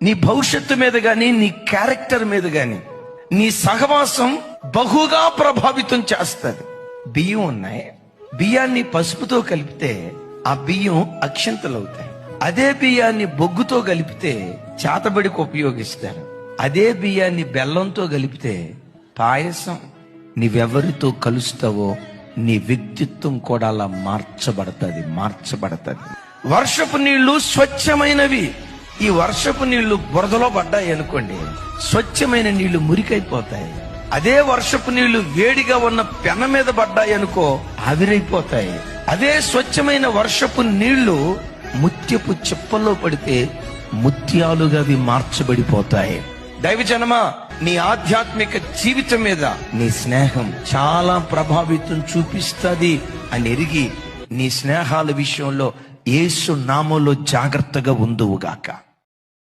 నీ భవిష్యత్తు మీద గాని, నీ క్యారెక్టర్ మీద గాని నీ సహవాసం బహుగా ప్రభావితం చేస్తుంది. బియ్యం ఉన్నాయి, బియ్యాన్ని పసుపుతో కలిపితే ఆ బియ్యం అక్షంతలు అవుతాయి. అదే బియ్యాన్ని బొగ్గుతో కలిపితే చేతబడికి ఉపయోగిస్తారు. అదే బియ్యాన్ని బెల్లంతో కలిపితే పాయసం. నీవెవరితో కలుస్తావో నీ వ్యక్తిత్వం కూడా అలా మార్చబడతది. వర్షపు నీళ్లు స్వచ్ఛమైనవి. ఈ వర్షపు నీళ్లు బురదలో పడ్డాయి అనుకోండి, స్వచ్ఛమైన నీళ్లు మురికైపోతాయి. అదే వర్షపు నీళ్లు వేడిగా ఉన్న పెన మీద పడ్డాయి అనుకో, ఆవిరైపోతాయి. అదే స్వచ్ఛమైన వర్షపు నీళ్లు ముత్యపు చిప్పల్లో పడితే ముత్యాలుగా అవి మార్చబడిపోతాయి. దైవజనమా, నీ ఆధ్యాత్మిక జీవితం మీద నీ స్నేహం చాలా ప్రభావితం చూపిస్తుంది అని ఎరిగి నీ స్నేహాల విషయంలో యేసు నామములో జాగ్రత్తగా ఉందువుగాక.